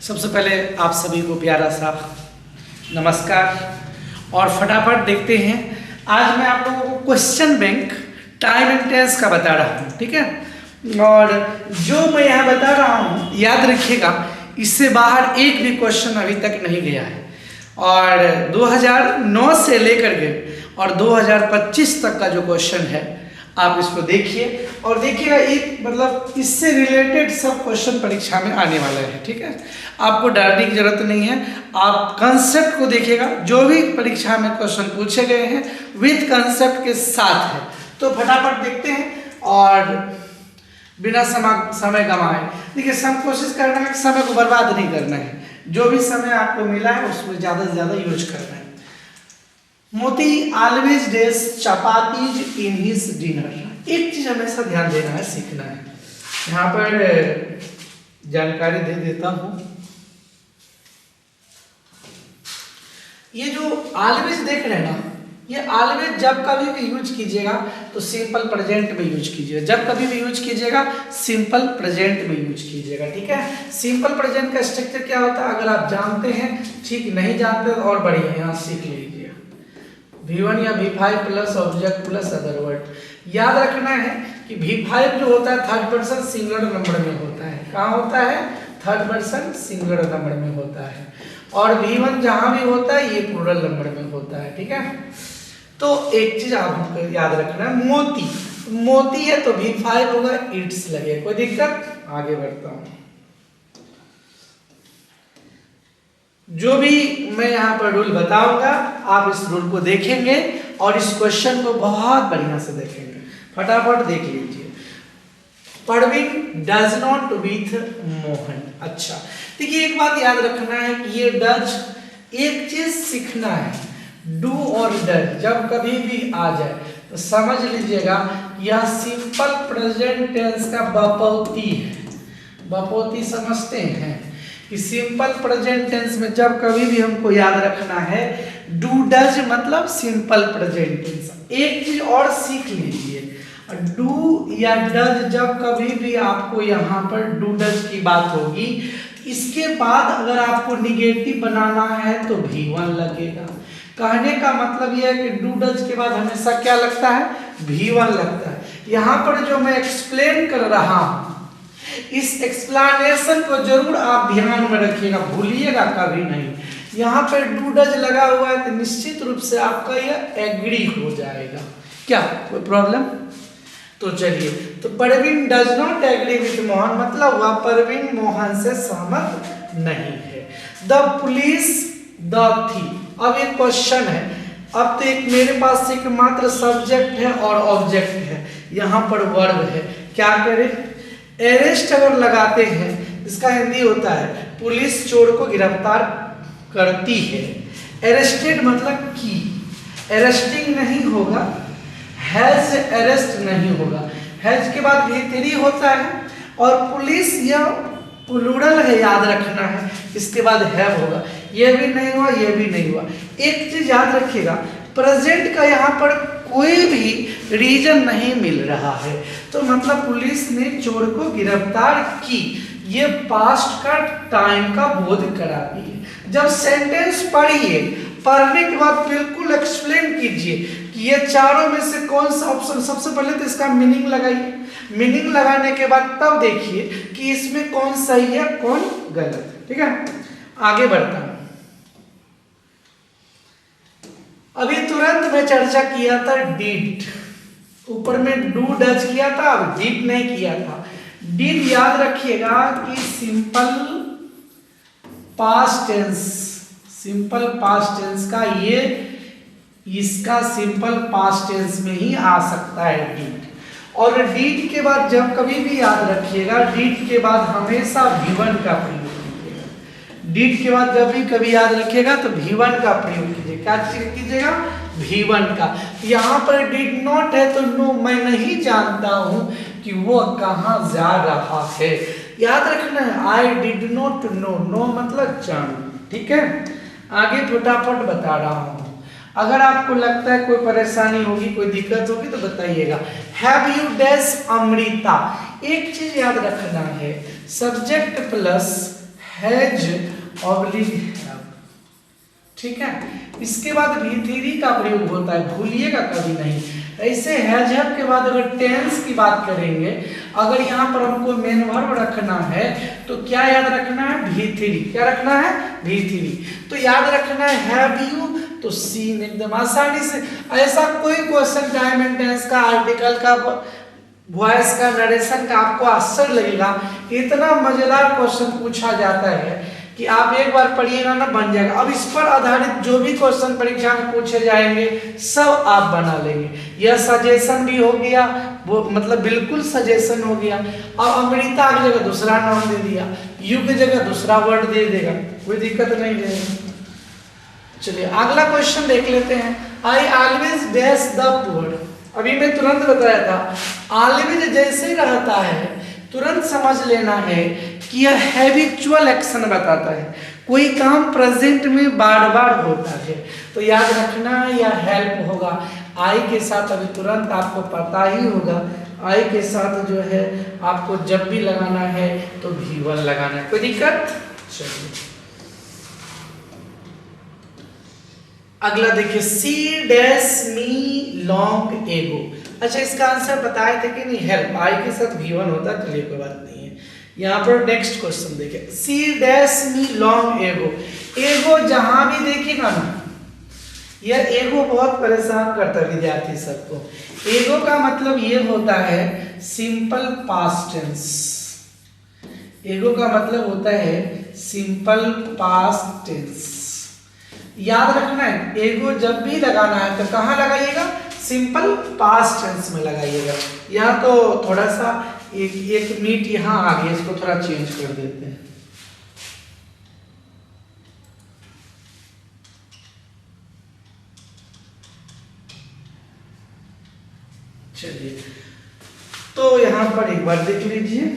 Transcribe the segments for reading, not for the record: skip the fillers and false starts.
सबसे पहले आप सभी को प्यारा सा नमस्कार और फटाफट देखते हैं। आज मैं आप लोगों को question bank time and tense का बता रहा हूँ, ठीक है। और जो मैं यहाँ बता रहा हूँ याद रखिएगा, इससे बाहर एक भी क्वेश्चन अभी तक नहीं गया है। और 2009 से लेकर के और 2025 तक का जो क्वेश्चन है आप इसको देखिए और देखिएगा, एक मतलब इससे रिलेटेड सब क्वेश्चन परीक्षा में आने वाला है, ठीक है। आपको डरने की जरूरत नहीं है, आप कंसेप्ट को देखिएगा। जो भी परीक्षा में क्वेश्चन पूछे गए हैं विद कंसेप्ट के साथ है, तो फटाफट देखते हैं और बिना समय गंवाए। देखिए, सब कोशिश करना है कि समय को बर्बाद नहीं करना है। जो भी समय आपको मिला है उसमें ज़्यादा से ज़्यादा यूज करना है। मोती always days chapatis in his dinner. एक चीज हमेशा ध्यान देना है, सीखना है। यहाँ पर जानकारी दे देता हूं। ये जो ऑलवेज देख रहे हैं ना, ये ऑलवेज जब कभी भी यूज कीजिएगा तो सिंपल प्रेजेंट में यूज कीजिएगा। जब कभी भी यूज कीजिएगा सिंपल प्रेजेंट में यूज कीजिएगा, ठीक है। सिंपल प्रेजेंट का स्ट्रक्चर क्या होता है, अगर आप जानते हैं ठीक, नहीं जानते तो और बढ़िया, यहाँ सीख लीजिए। V1 या V5 plus object plus other word. याद रखना है कि V5 जो होता है थर्ड पर्सन सिंगुलर नंबर में होता है। कहाँ होता है? थर्ड पर्सन सिंगुलर नंबर में होता है। और V1 जहां भी होता है ये प्लूरल नंबर में होता है, ठीक है। तो एक चीज आपको याद रखना है, मोती मोती है तो V5 होगा, इट्स लगे। कोई दिक्कत? आगे बढ़ता हूं। जो भी मैं यहाँ पर रूल बताऊंगा आप इस रूल को देखेंगे और इस क्वेश्चन को बहुत बढ़िया से देखेंगे। फटाफट देख लीजिए। Parveen does not with Mohan. अच्छा, देखिए एक बात याद रखना है कि ये डज, एक चीज सीखना है, डू और डज जब कभी भी आ जाए तो समझ लीजिएगा यह सिंपल प्रेजेंट टेंस का बपौती है। बपौती समझते हैं कि सिंपल प्रेजेंट टेंस में जब कभी भी हमको याद रखना है डू डज मतलब सिंपल प्रेजेंट टेंस। एक चीज और सीख लीजिए, डू या डज जब कभी भी आपको यहाँ पर डू डज की बात होगी, इसके बाद अगर आपको निगेटिव बनाना है तो V1 लगेगा। कहने का मतलब यह है कि डू डज के बाद हमेशा क्या लगता है? V1 लगता है। यहाँ पर जो मैं एक्सप्लेन कर रहा हूँ इस एक्सप्लेनेशन को जरूर आप ध्यान में रखिएगा, भूलिएगा कभी नहीं। यहाँ पर डू डज लगा हुआ है तो निश्चित रूप से आपका यह एग्री हो जाएगा। क्या कोई प्रॉब्लम? तो चलिए, तो Parveen does not agree with Mohan मतलब हुआ परवीन मोहन से सहमत नहीं है। द पुलिस द थी। अब एक क्वेश्चन है, अब तो एक मेरे पास एक मात्र सब्जेक्ट है और ऑब्जेक्ट है, यहाँ पर वर्ब है। क्या करें? अरेस्ट अगर लगाते हैं, इसका हिंदी होता है पुलिस चोर को गिरफ्तार करती है। अरेस्टेड मतलब की, अरेस्टिंग नहीं होगा, हैज अरेस्ट नहीं होगा। हैज के बाद भी होता है और पुलिस यह प्लूरल है, याद रखना है। इसके बाद हैव होगा, यह भी नहीं हुआ, यह भी नहीं हुआ। एक चीज याद रखिएगा, प्रेजेंट का यहाँ पर कोई भी रीजन नहीं मिल रहा है, तो मतलब पुलिस ने चोर को गिरफ्तार की, ये पास्ट का टाइम का बोध कराती है। जब सेंटेंस पढ़िए, पढ़ने के बाद बिल्कुल एक्सप्लेन कीजिए कि ये चारों में से कौन सा ऑप्शन। सबसे पहले तो इसका मीनिंग लगाइए, मीनिंग लगाने के बाद तब देखिए कि इसमें कौन सही है कौन गलत है, ठीक है। आगे बढ़ता हूं। अभी तुरंत मैं चर्चा किया था डिड, ऊपर में डू डज किया था, अब डिड नहीं किया था। डिड याद रखिएगा कि simple past tense, simple past tense का ये इसका सिंपल पास्ट टेंस में ही आ सकता है डिड। और डिड के बाद जब कभी भी याद रखिएगा, डिड के बाद हमेशा V1 का प्रयोग कीजिएगा। डिड के बाद जब भी कभी याद रखिएगा तो V1 का प्रयोग कीजिएगा। क्या कीजिएगा? V1 का। यहाँ पर डिड नॉट है तो नो, मैं नहीं जानता हूं कि वो कहाँ जा रहा है। याद रखना है I did not know, know मतलब जान, ठीक है। आगे फटाफट बता रहा हूं। अगर आपको लगता है कोई परेशानी होगी, कोई दिक्कत होगी तो बताइएगा। Have you dash Amrita. एक चीज याद रखना है, subject plus has oblique have, ठीक है। इसके बाद V3 का प्रयोग होता है, भूलिएगा कभी नहीं। ऐसे हैज हैव के बाद अगर टेंस की बात करेंगे, अगर यहाँ पर हमको मेन वर्ब रखना है तो क्या याद रखना है? V3। क्या रखना है? V3। तो याद रखना है हैव यू, तो सीन एकदम आसानी से। ऐसा कोई क्वेश्चन टाइम एंड टेंस का, आर्टिकल का, वॉइस का, नरेशन का आपको आश्चर्य लगेगा, इतना मजेदार क्वेश्चन पूछा जाता है कि आप एक बार पढ़िएगा ना बन जाएगा। अब इस पर आधारित जो भी क्वेश्चन परीक्षा में पूछे जाएंगे सब आप बना लेंगे। यह सजेशन भी हो गया, वो मतलब बिल्कुल सजेशन हो गया। अब अमृता की जगह दूसरा नाम दे दिया, यू की जगह दूसरा वर्ड दे देगा, कोई दिक्कत नहीं रहेगी। चलिए अगला क्वेश्चन देख लेते हैं। I always dash the poor. अभी मैं तुरंत बताया था, ऑलवेज जैसे रहता है तुरंत समझ लेना है कि यह हैबिचुअल एक्शन बताता है, कोई काम प्रेजेंट में बार बार होता है। तो याद रखना यह हेल्प होगा। आई के साथ अभी तुरंत आपको पता ही होगा, आई के साथ जो है आपको जब भी लगाना है तो V1 लगाना है, कोई दिक्कत? चलिए अगला देखिए, सी डैश मी लॉन्ग एगो। अच्छा इसका आंसर बताए थे कि नहीं? हेल्प, आई के साथ V1 होता है, चलिए कोई बात नहीं है। यहाँ पर नेक्स्ट क्वेश्चन देखिए, सी डैश मी लॉन्ग एगो। एगो जहां भी देखिएगा ना, यह एगो बहुत परेशान करता है विद्यार्थी सबको। एगो का मतलब ये होता है सिंपल पास्ट टेंस। एगो का मतलब होता है सिंपल पास्ट टेंस। याद रखना है, एगो जब भी लगाना है तो कहाँ लगाइएगा? सिंपल पास्ट टेंस में लगाइएगा। यहाँ तो थोड़ा सा एक मीट यहाँ आ गया, इसको थोड़ा चेंज कर देते हैं। चलिए तो यहाँ पर एक बार देख लीजिए,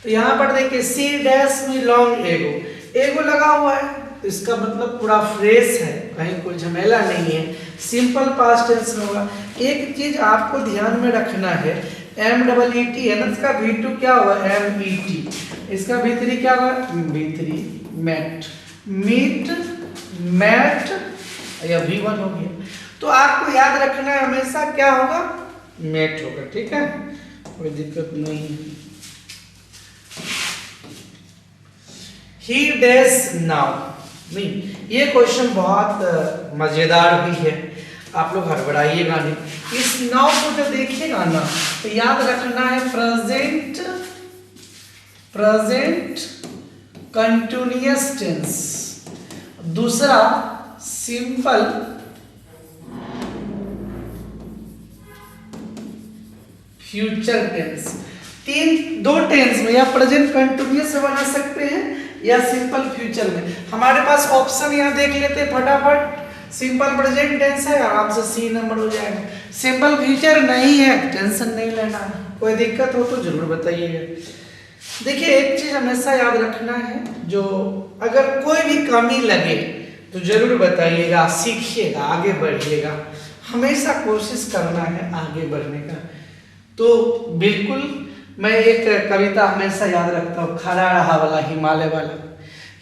तो यहाँ पर देखिए सी डैश मी लॉन्ग एगो, एगो लगा हुआ है तो इसका मतलब पूरा फ्रेश है, कहीं कोई झमेला नहीं है, सिंपल पास्ट टेंस में होगा। एक चीज आपको ध्यान में रखना है, MET है ना, इसका V2 क्या होगा? MET। इसका V3 क्या होगा? V3 मैट, मीट मैट या V1 हो गया। तो आपको याद रखना है हमेशा क्या होगा? मैट होगा, ठीक है, कोई दिक्कत नहीं है। He does now, नहीं ये क्वेश्चन बहुत मजेदार भी है, आप लोग हड़बड़ाइएगा नहीं। इस नाउ को जब देखिएगा ना तो याद रखना है प्रेजेंट, प्रेजेंट कंटिन्यूअस टेंस, दूसरा सिंपल फ्यूचर टेंस। दो टेंस में या प्रेजेंट कंटिन्यूअस से बना सकते हैं या सिंपल फ्यूचर में। हमारे पास ऑप्शन यहाँ देख लेते हैं फटाफट। सिंपल प्रेजेंट टेंस है, आराम से C नंबर हो जाएगा। सिंपल फ्यूचर नहीं है, टेंशन नहीं लेना, कोई दिक्कत हो तो जरूर बताइएगा। देखिए एक चीज हमेशा याद रखना है, जो अगर कोई भी कमी लगे तो जरूर बताइएगा, सीखिएगा, आगे बढ़िएगा, हमेशा कोशिश करना है आगे बढ़ने का। तो बिल्कुल मैं एक कविता हमेशा याद रखता हूँ, खड़ा रहा वाला हिमालय वाला।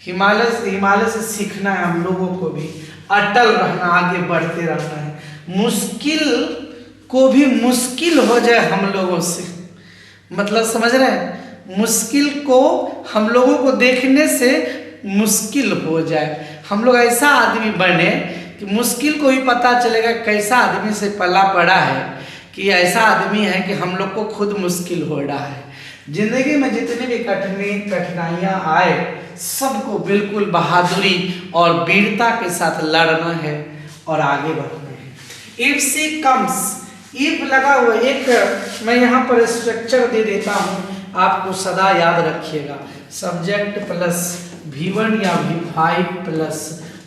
हिमालय से सीखना है हम लोगों को भी, अटल रहना, आगे बढ़ते रहना है। मुश्किल को भी मुश्किल हो जाए हम लोगों से, मतलब समझ रहे हैं, मुश्किल को हम लोगों को देखने से मुश्किल हो जाए, हम लोग ऐसा आदमी बने कि मुश्किल को भी पता चलेगा कैसा आदमी से पला पड़ा है, कि ऐसा आदमी है कि हम लोग को खुद मुश्किल हो रहा है। जिंदगी में जितनी भी कठिनाइयाँ आए सबको बिल्कुल बहादुरी और वीरता के साथ लड़ना है और आगे बढ़ना है। इफ सी कम्स, इफ लगा हुआ एक मैं यहाँ पर स्ट्रक्चर दे देता हूँ, आपको सदा याद रखिएगा। सब्जेक्ट प्लस V1 या V5 plus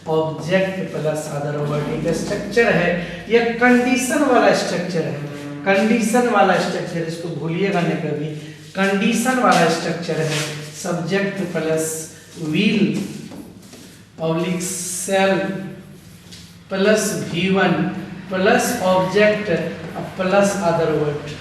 object plus other word, एक स्ट्रक्चर है, यह कंडीशन वाला स्ट्रक्चर है, कंडीशन वाला स्ट्रक्चर, इसको भूलिएगा नहीं कभी, कंडीशन वाला स्ट्रक्चर है। Subject plus will oblique shall plus V1 plus object plus other word.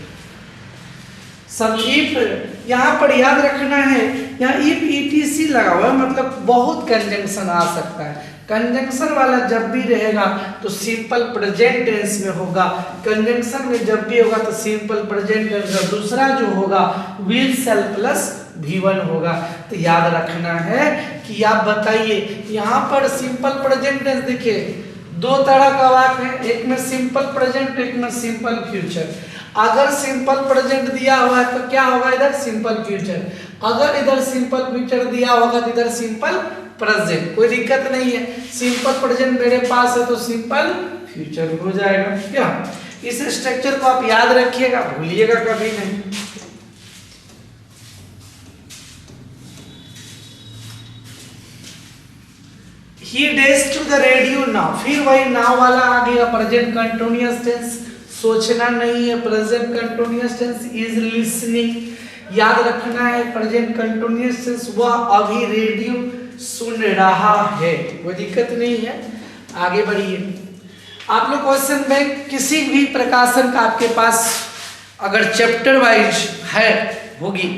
सब इफ यहाँ पर याद रखना है, यहाँ इफ ईटीसी लगा हुआ है मतलब बहुत कंजंक्शन आ सकता है। कंजंक्शन वाला जब भी रहेगा तो सिंपल प्रेजेंट टेंस में होगा, कंजंक्शन में जब भी होगा तो सिंपल प्रेजेंट टेंस में। दूसरा जो होगा विल सेल प्लस V1 होगा। तो याद रखना है कि आप बताइए यहाँ पर सिंपल प्रेजेंट टेंस देखिए दो तरह का वाक्य है, एक में सिंपल प्रेजेंट, एक में सिंपल फ्यूचर। अगर सिंपल प्रेजेंट दिया हुआ है तो क्या होगा इधर सिंपल फ्यूचर, अगर इधर सिंपल फ्यूचर दिया होगा तो इधर सिंपल प्रेजेंट, कोई दिक्कत नहीं है। सिंपल प्रेजेंट मेरे पास है तो सिंपल फ्यूचर हो जाएगा। क्या इस स्ट्रक्चर को आप याद रखिएगा, भूलिएगा कभी नहीं। He dashed to the radio now, फिर वही नाव वाला आ गया प्रेजेंट कंटिन्यूअस टेंस, सोचना नहीं है। Present continuous tense is listening, याद रखना है। प्रेजेंट कंटिन्यूअस टेंस वह अभी रेडियो सुन रहा है, कोई दिक्कत नहीं है। आगे बढ़िए। आप लोग क्वेश्चन बैंक किसी भी प्रकाशन का आपके पास अगर चैप्टर वाइज है होगी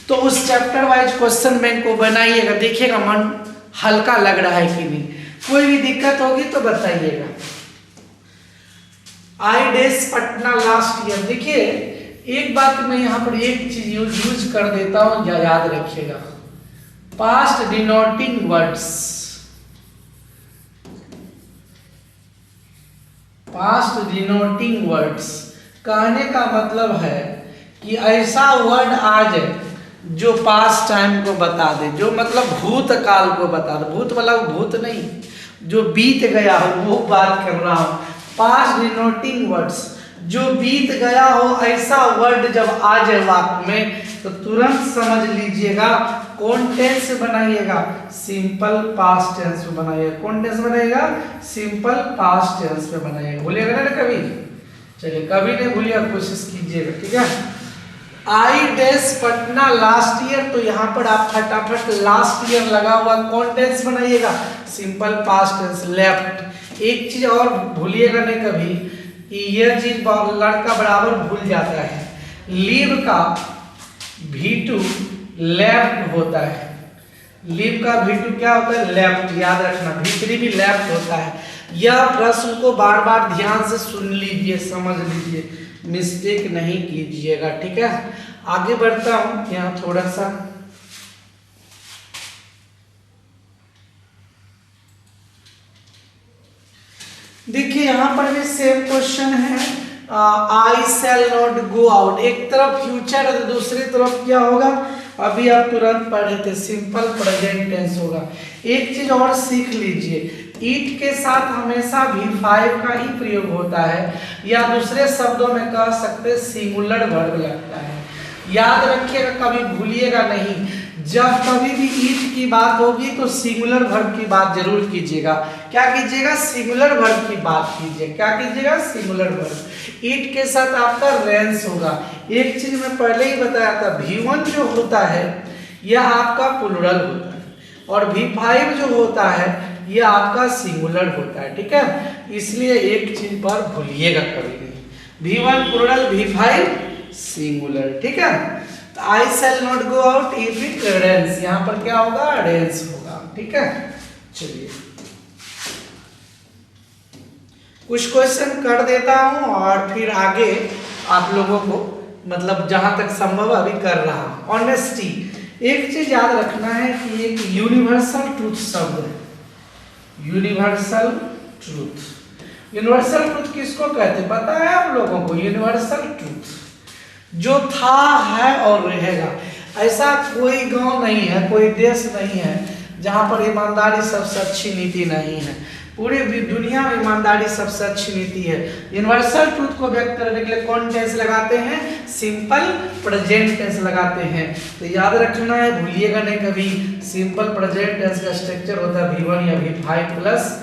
तो उस चैप्टर वाइज क्वेश्चन बैंक को बनाइएगा, देखिएगा मन हल्का लग रहा है कि नहीं। कोई भी दिक्कत होगी तो बताइएगा। आई डेस पटना लास्ट ईयर, देखिए एक बात मैं यहाँ पर एक चीज यूज कर देता हूं, याद रखिएगा। Past denoting words, past denoting words कहने का मतलब है कि ऐसा वर्ड आ जाए जो पास्ट टाइम को बता दे, जो मतलब भूतकाल को बता दे। भूत मतलब भूत नहीं, जो बीत गया हो वो बात कर रहा हूं। पास्ट डिनोटिंग वर्ड्स जो बीत गया हो ऐसा वर्ड जब आ जाए वाक्य में तो तुरंत समझ लीजिएगा कौन टेंस बनाइएगा, सिंपल पास्ट टेंस में बनाइएगा। कौन टेंस बनाइएगा, सिंपल पास्ट टेंस में बनाइएगा। भूलिएगा ना कभी, चलिए कभी नहीं भूलिएगा, कोशिश कीजिएगा, ठीक है। आई डेस पटना लास्ट ईयर, तो यहाँ पर आप फटाफट लास्ट ईयर लगा हुआ कौन टेंस बनाइएगा, सिंपल पास्ट टेंस लेफ्ट। एक चीज और भूलिएगा नहीं कभी कि यह चीज लड़का बराबर भूल जाता है, लीव का V2 लेफ्ट होता है। लीव का V2 क्या होता है, लेफ्ट, याद रखना। V3 भी लेफ्ट होता है। यह प्रश्न को बार बार ध्यान से सुन लीजिए, समझ लीजिए, मिस्टेक नहीं कीजिएगा, ठीक है। आगे बढ़ता हूं, यहाँ थोड़ा सा देखिए यहाँ पर भी सेम क्वेश्चन है। I shall not go out, एक तरफ फ्यूचर है तो दूसरी तरफ क्या होगा, अभी आप तुरंत पढ़े थे, सिंपल प्रेजेंट टेंस होगा। एक चीज और सीख लीजिए, ईट के साथ हमेशा V5 का ही प्रयोग होता है, या दूसरे शब्दों में कह सकते सिंगुलर वर्ब लगता है। याद रखिएगा, कभी भूलिएगा नहीं, जब कभी भी ईट की बात होगी तो सिंगुलर वर्ब की बात जरूर कीजिएगा। क्या कीजिएगा, सिंगुलर वर्ब की बात कीजिए। क्या कीजिएगा, सिंगुलर वर्ब। ईट के साथ आपका रेंस होगा। एक चीज मैं पहले ही बताया था, V1 जो होता है यह आपका प्लूरल होता है और V5 जो होता है ये आपका सिंगुलर होता है, ठीक है। इसलिए एक चीज पर भूलिएगा कभी नहीं, V1 प्लूरल, V5 सिंगुलर, ठीक है। I shall not go out if it rains, यहाँ पर क्या होगा, रेन्स होगा, ठीक है। चलिए कुछ क्वेश्चन कर देता हूं और फिर आगे आप लोगों को मतलब जहां तक संभव अभी कर रहा हूं। ऑनेस्टी, एक चीज याद रखना है कि एक यूनिवर्सल ट्रूथ शब्द है। यूनिवर्सल ट्रूथ, यूनिवर्सल ट्रूथ किसको कहते हैं पता है आप लोगों को, यूनिवर्सल ट्रूथ जो था है और रहेगा। ऐसा कोई गांव नहीं है, कोई देश नहीं है जहां पर ईमानदारी सबसे अच्छी नीति नहीं है। पूरी दुनिया में ईमानदारी सबसे अच्छी नीति है। यूनिवर्सल ट्रूथ को व्यक्त करने के लिए कौन टेंस लगाते हैं, सिंपल प्रेजेंट टेंस लगाते हैं। तो याद रखना है, भूलिएगा नहीं कभी, सिंपल प्रेजेंट टेंस का स्ट्रक्चर होता है V1 या V5 plus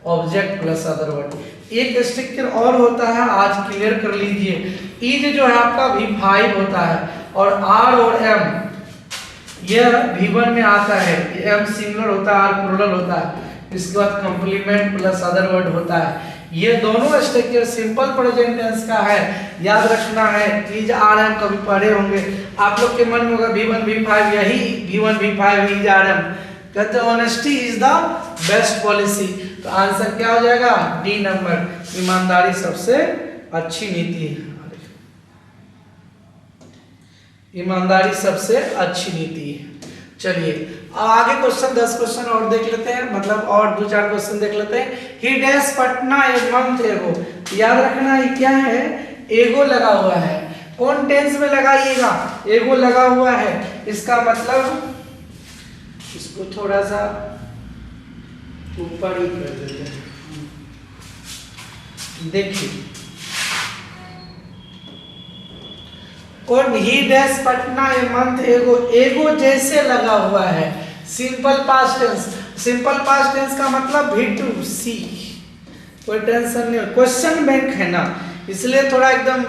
object plus other word. एक स्ट्रक्चर और होता है, आज क्लियर कर लीजिए। इज जो है आपका V5 होता है और R और M यह V1 में आता है। M सिंगुलर होता है, R प्लूरल होता है। इसके बाद कॉम्प्लीमेंट प्लस अदर वर्ड होता है। ये दोनों स्ट्रक्चर सिंपल प्रेजेंट टेंस का है, याद रखना है। इज आर एम कभी पढ़े होंगे आप लोग के मन में होगा V1 V5, यही V1 V5 is are am. कहते हैं honesty is the best policy, तो आंसर क्या हो जाएगा? डी नंबर, ईमानदारी सबसे अच्छी नीति है। ईमानदारी सबसे अच्छी नीति है। चलिए अब आगे क्वेश्चन 10 क्वेश्चन और देख लेते हैं, मतलब और 2-4 क्वेश्चन देख लेते हैं। ही डैश पटना ए मंथ एगो, याद रखना ये क्या है? एगो लगा हुआ है। कौन टेंस में लगाइएगा? एगो लगा हुआ है, इसका मतलब इसको थोड़ा सा ऊपर ही कर देते हैं। देखिए कौन? He dash Patna a month ago, ago जैसे लगा हुआ है, simple past tense. Simple past tense का मतलब भी टू सी, कोई टेंशन नहीं। क्वेश्चन बैंक है ना, इसलिए थोड़ा एकदम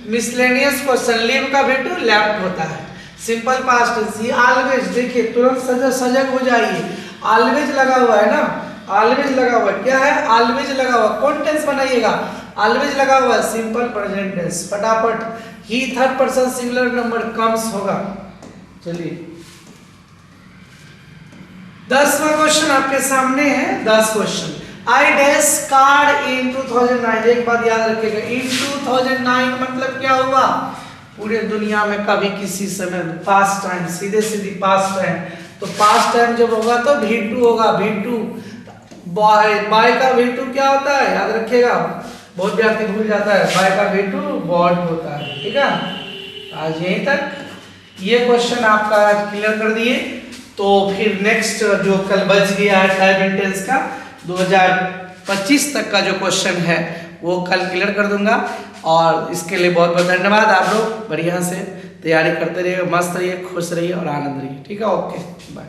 मिसलेनियस क्वेश्चन, लीव का भी टू लेफ्ट होता है। सिंपल पास्ट टेंस ये ऑलवेज, देखिए तुरंत सजग हो जाइए, ऑलवेज लगा हुआ है ना, ऑलवेज लगा हुआ है। क्या है? ऑलवेज लगा हुआ। कौन टेंस बनाइएगा? ऑलवेज लगा हुआ है, सिंपल प्रेजेंट टेंस। फटाफट ही third person singular number comes होगा। चलिए 10वां क्वेश्चन आपके सामने है। 10 question. I dash car in 2009, एक बात याद रखिएगा, इन 2009 मतलब क्या हुआ? पूरे दुनिया में कभी किसी समय, पास्ट टाइम, सीधे सीधी पास्ट टाइम। तो पास्ट टाइम जब होगा तो V2 होगा। V2 बाय का V2 क्या होता है? याद रखिएगा, बहुत व्यक्ति भूल जाता है। बाय का V2 बॉट होता है। ठीक है, आज यहीं तक ये क्वेश्चन आपका क्लियर कर दिए। तो फिर नेक्स्ट जो कल बच गया है टाइम टेंस का 2025 तक का जो क्वेश्चन है वो कल क्लियर कर दूंगा। और इसके लिए बहुत बहुत धन्यवाद। आप लोग बढ़िया से तैयारी करते रहिए, मस्त रहिए, खुश रहिए और आनंद रहिए। ठीक है, ओके बाय।